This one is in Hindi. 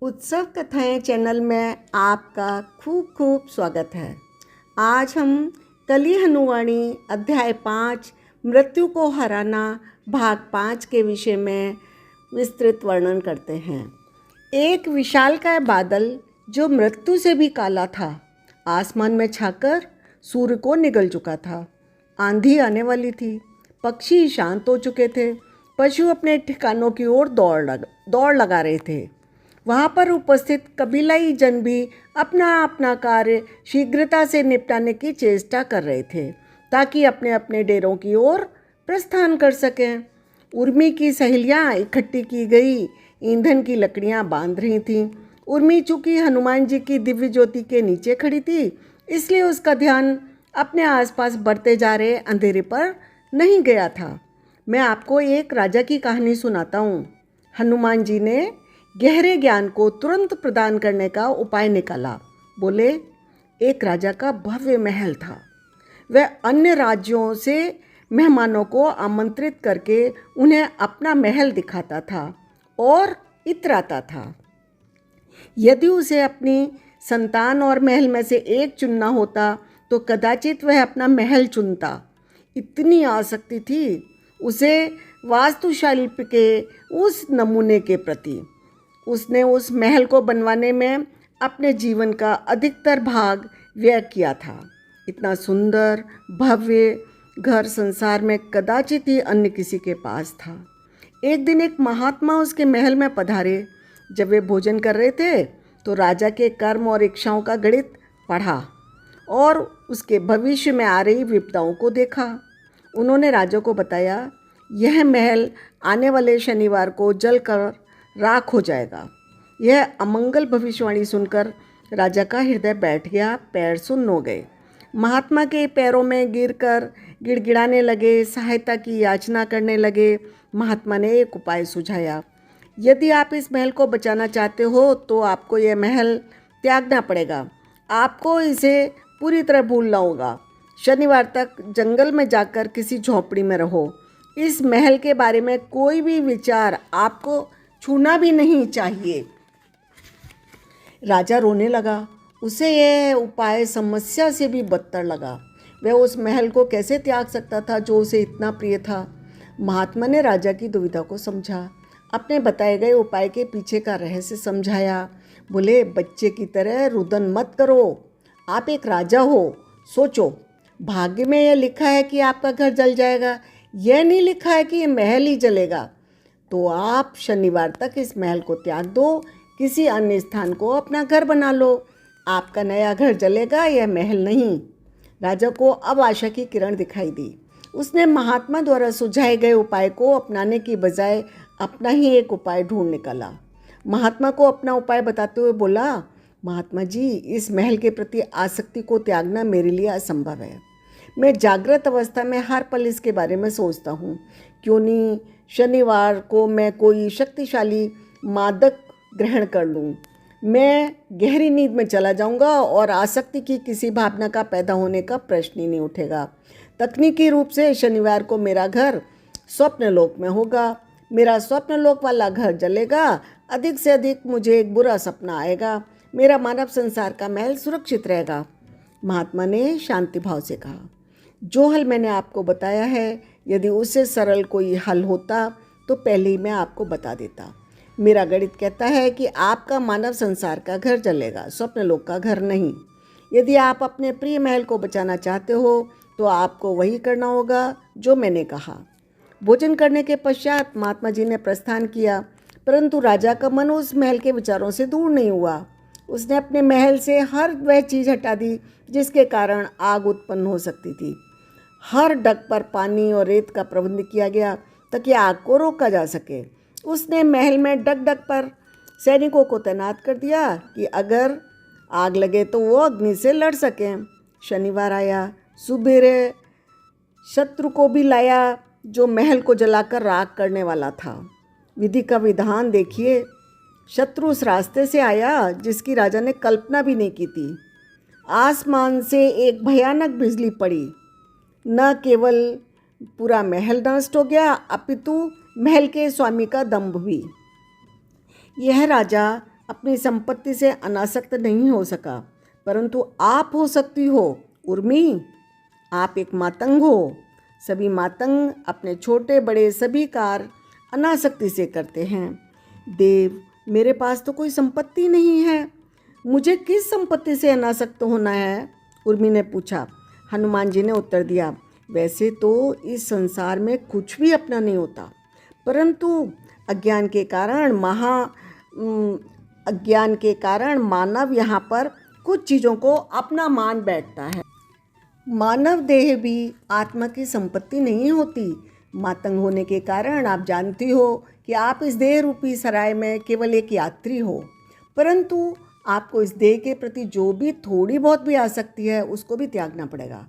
उत्सव कथाएं चैनल में आपका खूब खूब स्वागत है। आज हम कली हनुवाणी अध्याय 5 मृत्यु को हराना भाग 5 के विषय में विस्तृत वर्णन करते हैं। एक विशालकाय बादल जो मृत्यु से भी काला था आसमान में छाकर सूर्य को निगल चुका था। आंधी आने वाली थी, पक्षी शांत हो चुके थे, पशु अपने ठिकानों की ओर दौड़ लगा रहे थे। वहाँ पर उपस्थित कबीलाई जन भी अपना अपना कार्य शीघ्रता से निपटाने की चेष्टा कर रहे थे ताकि अपने अपने डेरों की ओर प्रस्थान कर सकें। उर्मी की सहेलियाँ इकट्ठी की गई ईंधन की लकड़ियाँ बांध रही थीं। उर्मी चूँकि हनुमान जी की दिव्य ज्योति के नीचे खड़ी थी, इसलिए उसका ध्यान अपने आसपास बढ़ते जा रहे अंधेरे पर नहीं गया था। मैं आपको एक राजा की कहानी सुनाता हूँ। हनुमान जी ने गहरे ज्ञान को तुरंत प्रदान करने का उपाय निकाला। बोले, एक राजा का भव्य महल था। वह अन्य राज्यों से मेहमानों को आमंत्रित करके उन्हें अपना महल दिखाता था और इतराता था। यदि उसे अपनी संतान और महल में से एक चुनना होता तो कदाचित वह अपना महल चुनता। इतनी आसक्ति थी उसे वास्तुशिल्प के उस नमूने के प्रति। उसने उस महल को बनवाने में अपने जीवन का अधिकतर भाग व्यय किया था। इतना सुंदर भव्य घर संसार में कदाचित ही अन्य किसी के पास था। एक दिन एक महात्मा उसके महल में पधारे। जब वे भोजन कर रहे थे तो राजा के कर्म और इच्छाओं का गणित पढ़ा और उसके भविष्य में आ रही विपदाओं को देखा। उन्होंने राजा को बताया, यह महल आने वाले शनिवार को जलकर राख हो जाएगा। यह अमंगल भविष्यवाणी सुनकर राजा का हृदय बैठ गया, पैर सुन्न हो गए। महात्मा के पैरों में गिरकर गिड़गिड़ाने लगे, सहायता की याचना करने लगे। महात्मा ने एक उपाय सुझाया, यदि आप इस महल को बचाना चाहते हो तो आपको यह महल त्यागना पड़ेगा। आपको इसे पूरी तरह भूलना होगा। शनिवार तक जंगल में जाकर किसी झोंपड़ी में रहो। इस महल के बारे में कोई भी विचार आपको छूना भी नहीं चाहिए। राजा रोने लगा। उसे यह उपाय समस्या से भी बदतर लगा। वह उस महल को कैसे त्याग सकता था जो उसे इतना प्रिय था। महात्मा ने राजा की दुविधा को समझा, अपने बताए गए उपाय के पीछे का रहस्य समझाया। बोले, बच्चे की तरह रुदन मत करो। आप एक राजा हो, सोचो। भाग्य में यह लिखा है कि आपका घर जल जाएगा, यह नहीं लिखा है कि यह महल ही जलेगा। तो आप शनिवार तक इस महल को त्याग दो, किसी अन्य स्थान को अपना घर बना लो। आपका नया घर जलेगा, यह महल नहीं। राजा को अब आशा की किरण दिखाई दी। उसने महात्मा द्वारा सुझाए गए उपाय को अपनाने की बजाय अपना ही एक उपाय ढूंढ निकाला। महात्मा को अपना उपाय बताते हुए बोला, महात्मा जी, इस महल के प्रति आसक्ति को त्यागना मेरे लिए असंभव है। मैं जागृत अवस्था में हर पल इसके बारे में सोचता हूँ। क्यों नहीं शनिवार को मैं कोई शक्तिशाली मादक ग्रहण कर लूँ। मैं गहरी नींद में चला जाऊँगा और आसक्ति की किसी भावना का पैदा होने का प्रश्न ही नहीं उठेगा। तकनीकी रूप से शनिवार को मेरा घर स्वप्नलोक में होगा। मेरा स्वप्नलोक वाला घर जलेगा। अधिक से अधिक मुझे एक बुरा सपना आएगा। मेरा मानव संसार का महल सुरक्षित रहेगा। महात्मा ने शांति भाव से कहा, जो हल मैंने आपको बताया है, यदि उससे सरल कोई हल होता तो पहले ही मैं आपको बता देता। मेरा गणित कहता है कि आपका मानव संसार का घर जलेगा, स्वप्नलोक का घर नहीं। यदि आप अपने प्रिय महल को बचाना चाहते हो तो आपको वही करना होगा जो मैंने कहा। भोजन करने के पश्चात महात्मा जी ने प्रस्थान किया, परंतु राजा का मन उस महल के विचारों से दूर नहीं हुआ। उसने अपने महल से हर वह चीज़ हटा दी जिसके कारण आग उत्पन्न हो सकती थी। हर डग पर पानी और रेत का प्रबंध किया गया ताकि आग को रोका जा सके। उसने महल में डग डग पर सैनिकों को तैनात कर दिया कि अगर आग लगे तो वो अग्नि से लड़ सकें। शनिवार आया। सुबेरे शत्रु को भी लाया जो महल को जलाकर राख करने वाला था। विधि का विधान देखिए। शत्रु उस रास्ते से आया जिसकी राजा ने कल्पना भी नहीं की थी। आसमान से एक भयानक बिजली पड़ी। न केवल पूरा महल नष्ट हो गया, अपितु महल के स्वामी का दंभ भी। यह राजा अपनी संपत्ति से अनासक्त नहीं हो सका, परंतु आप हो सकती हो उर्मी। आप एक मातंग हो। सभी मातंग अपने छोटे बड़े सभी कार्य अनासक्ति से करते हैं। देव, मेरे पास तो कोई संपत्ति नहीं है, मुझे किस संपत्ति से अनासक्त होना है? उर्मी ने पूछा। हनुमान जी ने उत्तर दिया, वैसे तो इस संसार में कुछ भी अपना नहीं होता, परंतु अज्ञान के कारण मानव यहाँ पर कुछ चीज़ों को अपना मान बैठता है। मानव देह भी आत्मा की संपत्ति नहीं होती। मातंग होने के कारण आप जानती हो कि आप इस देह रूपी सराय में केवल एक यात्री हो, परंतु आपको इस देह के प्रति जो भी थोड़ी बहुत भी आसक्ति है उसको भी त्यागना पड़ेगा।